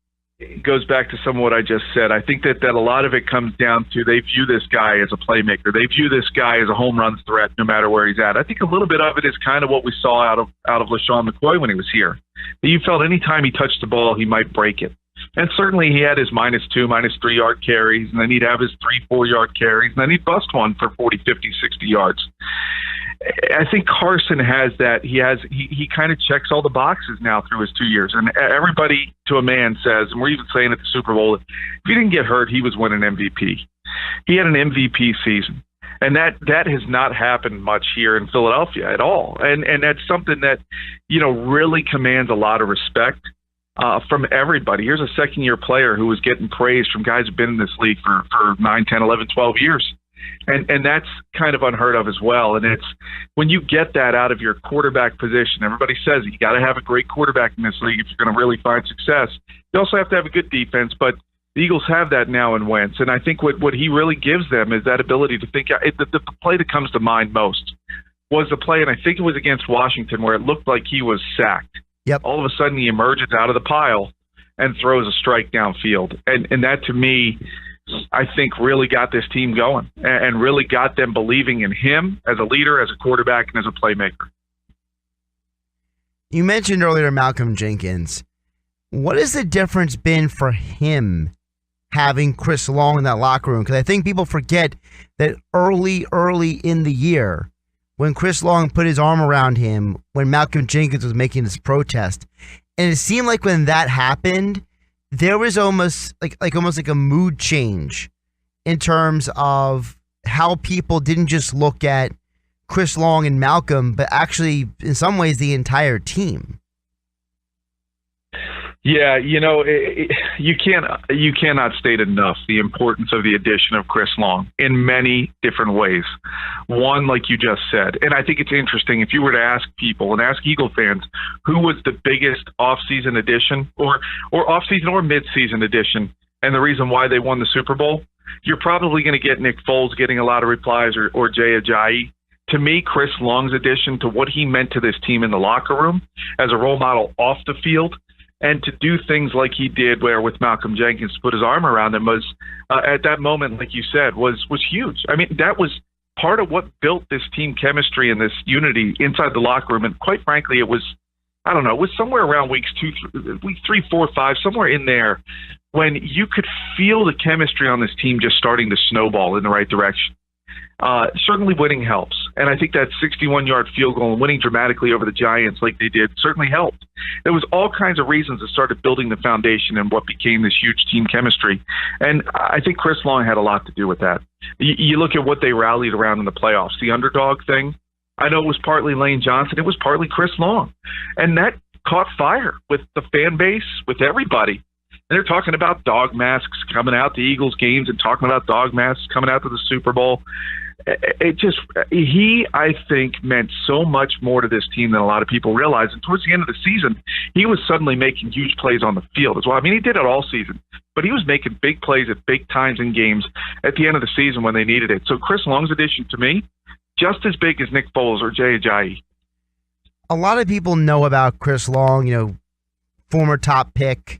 [SPEAKER 2] goes back to some of what I just said. I think that a lot of it comes down to they view this guy as a playmaker. They view this guy as a home run threat no matter where he's at. I think a little bit of it is kind of what we saw out of LaShawn McCoy when he was here. You felt any time he touched the ball, he might break it. And certainly he had his -2, -3 yard carries, and then he'd have his 3-4 yard carries, and then he'd bust one for 40, 50, 60 yards. I think Carson has that. He kind of checks all the boxes now through his 2 years. And everybody to a man says, and we're even saying at the Super Bowl, if he didn't get hurt, he was winning MVP. He had an MVP season. And that has not happened much here in Philadelphia at all. And that's something that, you know, really commands a lot of respect from everybody. Here's a second-year player who was getting praise from guys who've been in this league for 9, 10, 11, 12 years. And that's kind of unheard of as well. And it's when you get that out of your quarterback position, everybody says you got to have a great quarterback in this league if you're going to really find success. You also have to have a good defense, but the Eagles have that now in Wentz. And I think what he really gives them is that ability to think. The play that comes to mind most was the play, and I think it was against Washington, where it looked like he was sacked.
[SPEAKER 1] Yep.
[SPEAKER 2] All of a sudden he emerges out of the pile and throws a strike downfield. And that, to me, I think really got this team going and really got them believing in him as a leader, as a quarterback, and as a playmaker.
[SPEAKER 1] You mentioned earlier Malcolm Jenkins. What has the difference been for him having Chris Long in that locker room? Because I think people forget that early in the year, when Chris Long put his arm around him, when Malcolm Jenkins was making this protest. And it seemed like when that happened, there was almost like a mood change in terms of how people didn't just look at Chris Long and Malcolm, but actually, in some ways, the entire team.
[SPEAKER 2] Yeah, you cannot state enough the importance of the addition of Chris Long in many different ways. One, like you just said, and I think it's interesting, if you were to ask people and ask Eagle fans who was the biggest offseason addition or offseason or midseason addition, and the reason why they won the Super Bowl, you're probably going to get Nick Foles getting a lot of replies or Jay Ajayi. To me, Chris Long's addition to what he meant to this team in the locker room as a role model off the field, and to do things like he did where with Malcolm Jenkins to put his arm around him was, at that moment, like you said, was huge. I mean, that was part of what built this team chemistry and this unity inside the locker room. And quite frankly, it was, I don't know, it was somewhere around week 3, 4, 5, somewhere in there when you could feel the chemistry on this team just starting to snowball in the right direction. Certainly winning helps. And I think that 61-yard field goal and winning dramatically over the Giants like they did certainly helped. There was all kinds of reasons that started building the foundation and what became this huge team chemistry. And I think Chris Long had a lot to do with that. You look at what they rallied around in the playoffs, the underdog thing. I know it was partly Lane Johnson. It was partly Chris Long. And that caught fire with the fan base, with everybody. And they're talking about dog masks coming out to Eagles games and talking about dog masks coming out to the Super Bowl. He, I think, meant so much more to this team than a lot of people realize. And towards the end of the season, he was suddenly making huge plays on the field as well. I mean, he did it all season, but he was making big plays at big times in games at the end of the season when they needed it. So Chris Long's addition to me, just as big as Nick Foles or Jay Ajayi.
[SPEAKER 1] A lot of people know about Chris Long, former top pick,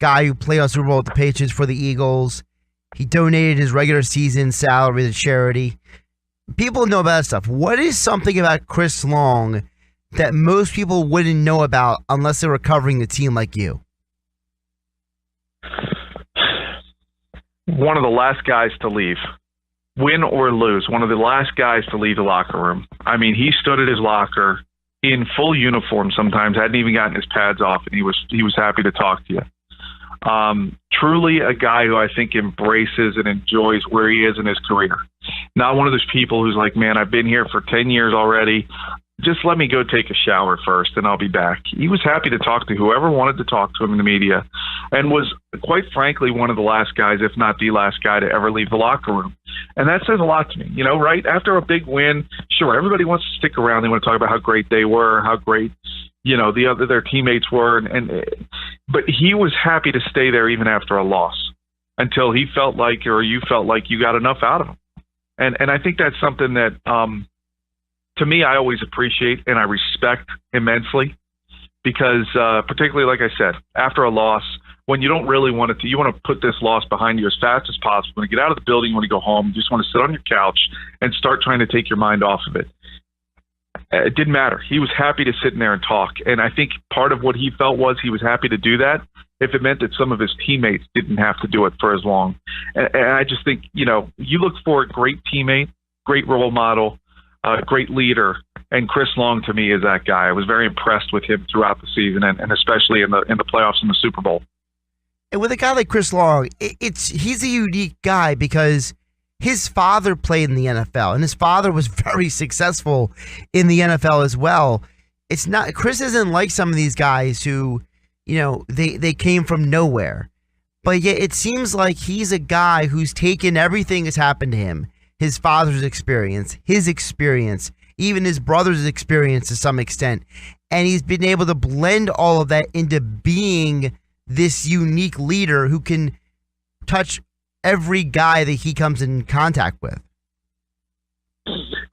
[SPEAKER 1] guy who played on Super Bowl with the Patriots for the Eagles. He donated his regular season salary to charity. People know about that stuff. What is something about Chris Long that most people wouldn't know about unless they were covering the team like you?
[SPEAKER 2] One of the last guys to leave. Win or lose, one of the last guys to leave the locker room. I mean, he stood at his locker in full uniform sometimes, hadn't even gotten his pads off, and he was happy to talk to you. Truly a guy who I think embraces and enjoys where he is in his career. Not one of those people who's like, man, I've been here for 10 years already. Just let me go take a shower first and I'll be back. He was happy to talk to whoever wanted to talk to him in the media and was, quite frankly, one of the last guys, if not the last guy, to ever leave the locker room. And that says a lot to me, right? After a big win, sure, everybody wants to stick around. They want to talk about how great they were, how great their teammates were, but he was happy to stay there even after a loss until he felt like, or you felt like you got enough out of him. And I think that's something that, to me, I always appreciate and I respect immensely because, particularly, like I said, after a loss, when you don't really want it to, you want to put this loss behind you as fast as possible. When you get out of the building, you want to go home, you just want to sit on your couch and start trying to take your mind off of it. It didn't matter. He was happy to sit in there and talk. And I think part of what he felt was he was happy to do that if it meant that some of his teammates didn't have to do it for as long. And I just think, you look for a great teammate, great role model, great leader. And Chris Long, to me, is that guy. I was very impressed with him throughout the season and especially in the playoffs and the Super Bowl.
[SPEAKER 1] And with a guy like Chris Long, he's a unique guy because his father played in the NFL, and his father was very successful in the NFL as well. It's not Chris isn't like some of these guys who, they came from nowhere. But yet it seems like he's a guy who's taken everything that's happened to him, his father's experience, his experience, even his brother's experience to some extent, and he's been able to blend all of that into being this unique leader who can touch every guy that he comes in contact with.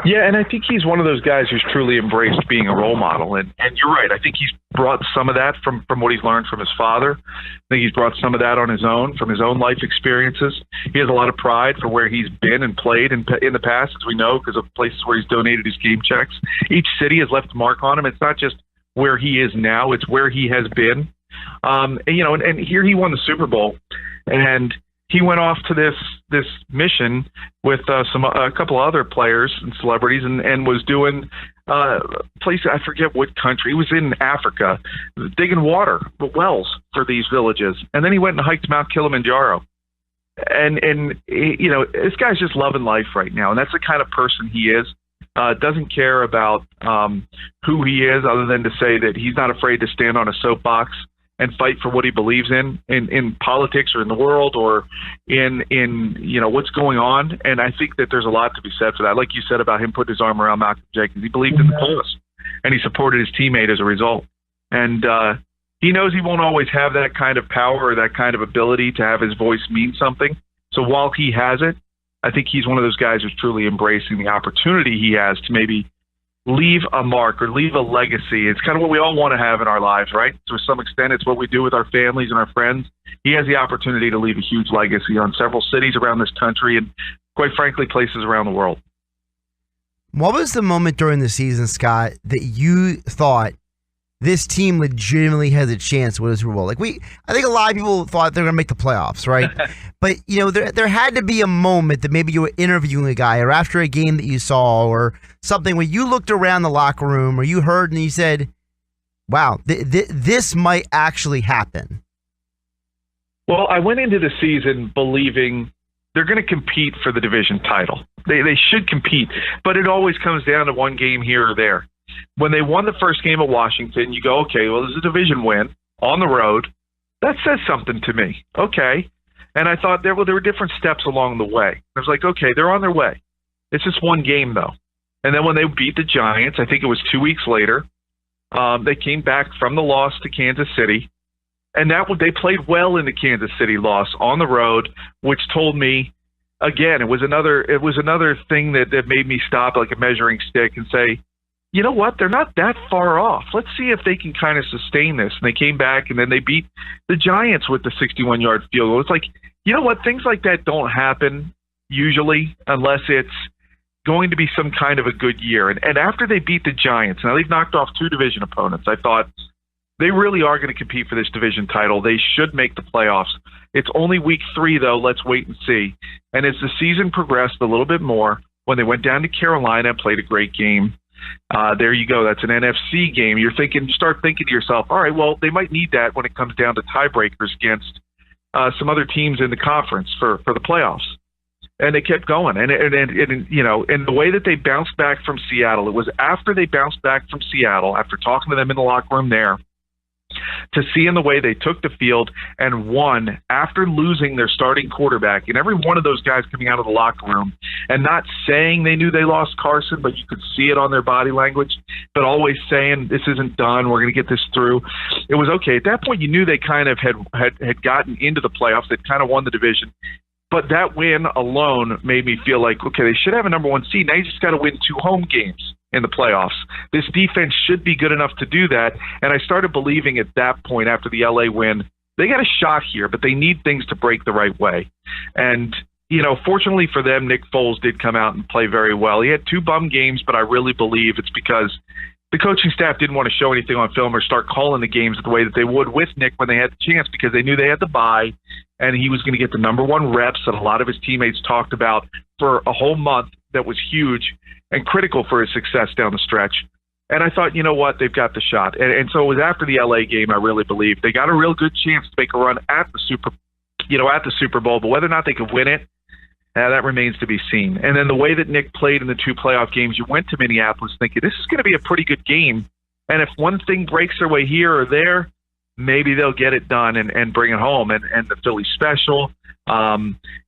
[SPEAKER 2] Yeah, and I think he's one of those guys who's truly embraced being a role model. And you're right. I think he's brought some of that from what he's learned from his father. I think he's brought some of that on his own, from his own life experiences. He has a lot of pride for where he's been and played in the past, as we know, because of places where he's donated his game checks. Each city has left a mark on him. It's not just where he is now. It's where he has been. And here he won the Super Bowl. And he went off to this mission with a couple of other players and celebrities, and was doing places. I forget what country. He was in Africa, digging wells for these villages, and then he went and hiked Mount Kilimanjaro. And this guy's just loving life right now, and that's the kind of person he is. Doesn't care about who he is, other than to say that he's not afraid to stand on a soapbox and fight for what he believes in politics or in the world or in what's going on. And I think that there's a lot to be said for that. Like you said about him putting his arm around Malcolm Jenkins, he believed in the cause, and he supported his teammate as a result. And he knows he won't always have that kind of power or that kind of ability to have his voice mean something. So while he has it, I think he's one of those guys who's truly embracing the opportunity he has to maybe leave a mark or leave a legacy. It's kind of what we all want to have in our lives, right? To some extent, it's what we do with our families and our friends. He has the opportunity to leave a huge legacy on several cities around this country and, quite frankly, places around the world.
[SPEAKER 1] What was the moment during the season, Scott, that you thought this team legitimately has a chance to win the Super Bowl? I think a lot of people thought they were going to make the playoffs, right? But, there had to be a moment that maybe you were interviewing a guy or after a game that you saw or something where you looked around the locker room or you heard and you said, wow, this might actually happen.
[SPEAKER 2] Well, I went into the season believing they're going to compete for the division title. They should compete, but it always comes down to one game here or there. When they won the first game at Washington, you go, okay, well, there's a division win on the road. That says something to me. Okay. And I thought there were different steps along the way. I was like, okay, they're on their way. It's just one game, though. And then when they beat the Giants, I think it was 2 weeks later, they came back from the loss to Kansas City. And they played well in the Kansas City loss on the road, which told me, again, it was another thing that made me stop like a measuring stick and say, you know what? They're not that far off. Let's see if they can kind of sustain this. And they came back, and then they beat the Giants with the 61-yard field goal. It's like, you know what? Things like that don't happen usually unless it's going to be some kind of a good year. And after they beat the Giants, now they've knocked off 2 division opponents, I thought they really are going to compete for this division title. They should make the playoffs. It's only week 3, though. Let's wait and see. And as the season progressed a little bit more, when they went down to Carolina and played a great game, there you go. That's an NFC game. You start thinking to yourself, all right, well, they might need that when it comes down to tiebreakers against some other teams in the conference for the playoffs. And they kept going. And the way that they bounced back from Seattle, it was after they bounced back from Seattle, after talking to them in the locker room there, to see in the way they took the field and won after losing their starting quarterback. And every one of those guys coming out of the locker room and not saying they knew they lost Carson, but you could see it on their body language, but always saying, this isn't done, we're going to get this through. It was okay. At that point, you knew they kind of had gotten into the playoffs. They'd kind of won the division. But that win alone made me feel like, okay, they should have a number 1 seed. Now you just got to win 2 home games in the playoffs. This defense should be good enough to do that. And I started believing at that point after the LA win, they got a shot here, but they need things to break the right way. And, fortunately for them, Nick Foles did come out and play very well. He had 2 bum games, but I really believe it's because the coaching staff didn't want to show anything on film or start calling the games the way that they would with Nick when they had the chance, because they knew they had the bye and he was going to get the number 1 reps that a lot of his teammates talked about for a whole month. That was huge and critical for his success down the stretch. And I thought, you know what, they've got the shot. And so it was after the LA game, I really believed they got a real good chance to make a run at the Super Bowl, but whether or not they could win it, that remains to be seen. And then the way that Nick played in the 2 playoff games, you went to Minneapolis thinking this is going to be a pretty good game. And if one thing breaks their way here or there, maybe they'll get it done and bring it home. And the Philly special,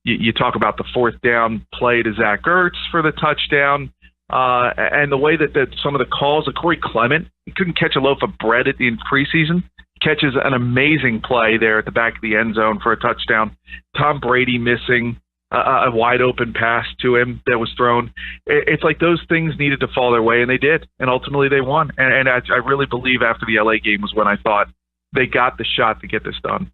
[SPEAKER 2] you talk about the 4th down play to Zach Ertz for the touchdown, and the way that some of the calls of Corey Clement, he couldn't catch a loaf of bread in preseason, catches an amazing play there at the back of the end zone for a touchdown. Tom Brady missing a wide open pass to him that was thrown. It's like those things needed to fall their way, and they did. And ultimately they won. And I really believe after the LA game was when I thought they got the shot to get this done.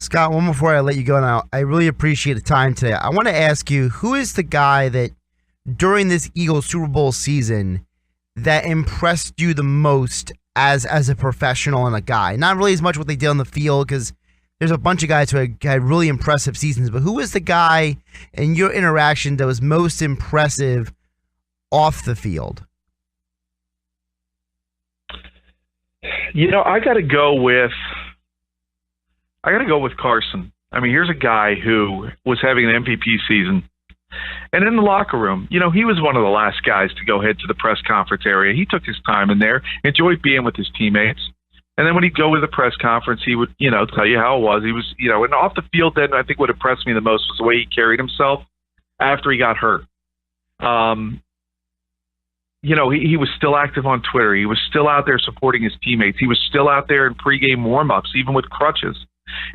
[SPEAKER 1] Scott, one before I let you go now, I really appreciate the time today. I want to ask you, who is the guy that during this Eagles Super Bowl season that impressed you the most as a professional and a guy? Not really as much what they did on the field, because there's a bunch of guys who had really impressive seasons, but who was the guy in your interaction that was most impressive off the field?
[SPEAKER 2] I got to go with Carson. I mean, here's a guy who was having an MVP season. And in the locker room, he was one of the last guys to go head to the press conference area. He took his time in there, enjoyed being with his teammates. And then when he'd go to the press conference, he would, tell you how it was. He was, and off the field then, I think what impressed me the most was the way he carried himself after he got hurt. He was still active on Twitter. He was still out there supporting his teammates. He was still out there in pregame warm-ups, even with crutches.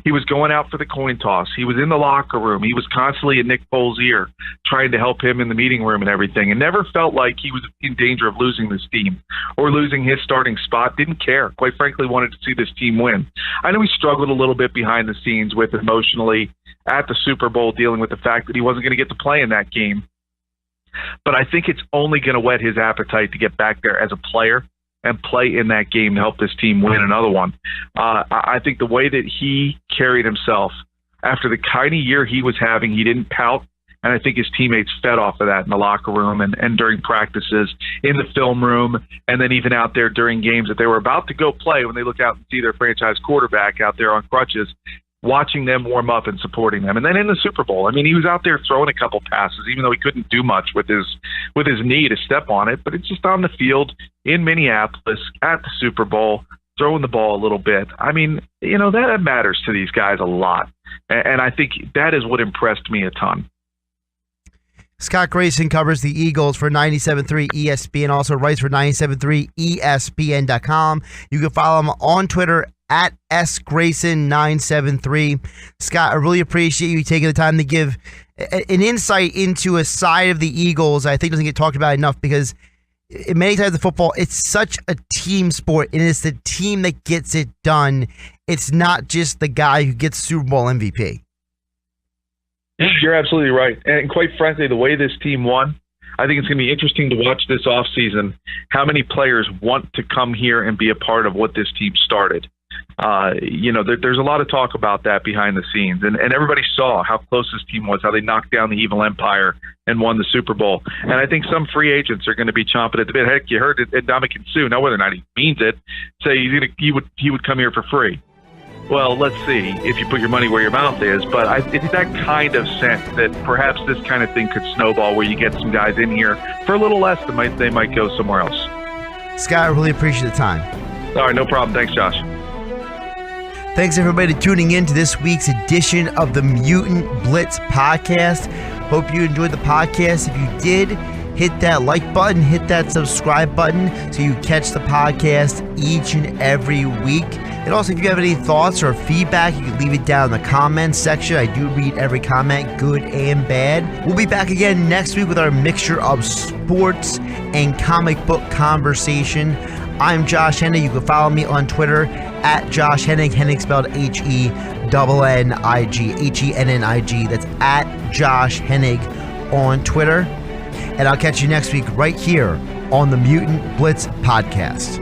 [SPEAKER 2] He was going out for the coin toss. He was in the locker room. He was constantly in Nick Foles' ear, trying to help him in the meeting room and everything, and never felt like he was in danger of losing this team or losing his starting spot. Didn't care. Quite frankly, wanted to see this team win. I know he struggled a little bit behind the scenes with emotionally at the Super Bowl, dealing with the fact that he wasn't going to get to play in that game. But I think it's only going to whet his appetite to get back there as a player and play in that game to help this team win another one. I think the way that he carried himself after the kind of year he was having, he didn't pout, and I think his teammates fed off of that in the locker room and during practices, in the film room, and then even out there during games that they were about to go play when they look out and see their franchise quarterback out there on crutches, watching them warm up and supporting them. And then in the Super Bowl, I mean, he was out there throwing a couple passes, even though he couldn't do much with his knee to step on it. But it's just on the field in Minneapolis at the Super Bowl, throwing the ball a little bit. I mean, that matters to these guys a lot. And I think that is what impressed me a ton.
[SPEAKER 1] Scott Grayson covers the Eagles for 97.3 ESPN, also writes for 97.3 ESPN.com. You can follow him on Twitter at sgrayson973. Scott, I really appreciate you taking the time to give an insight into a side of the Eagles I think doesn't get talked about enough, because many times in football, it's such a team sport, and it's the team that gets it done. It's not just the guy who gets Super Bowl MVP.
[SPEAKER 2] You're absolutely right. And quite frankly, the way this team won, I think it's going to be interesting to watch this offseason how many players want to come here and be a part of what this team started. There's a lot of talk about that behind the scenes, and everybody saw how close this team was, how they knocked down the evil empire and won the Super Bowl. And I think some free agents are going to be chomping at the bit. Heck, you heard it, Ndamukong Suh, now whether or not he means it, say he would come here for free. Well, let's see if you put your money where your mouth is. But it's that kind of sense that perhaps this kind of thing could snowball, where you get some guys in here for a little less than they might go somewhere else.
[SPEAKER 1] Scott, I really appreciate the time.
[SPEAKER 2] All right, no problem. Thanks, Josh.
[SPEAKER 1] Thanks, everybody, tuning in to this week's edition of the Mutant Blitz Podcast. Hope you enjoyed the podcast. If you did, hit that like button, hit that subscribe button so you catch the podcast each and every week. And also, if you have any thoughts or feedback, you can leave it down in the comments section. I do read every comment, good and bad. We'll be back again next week with our mixture of sports and comic book conversation. I'm Josh Hennig. You can follow me on Twitter at Josh Hennig. Hennig spelled Hennig, Hennig. That's at Josh Hennig on Twitter. And I'll catch you next week right here on the Mutant Blitz Podcast.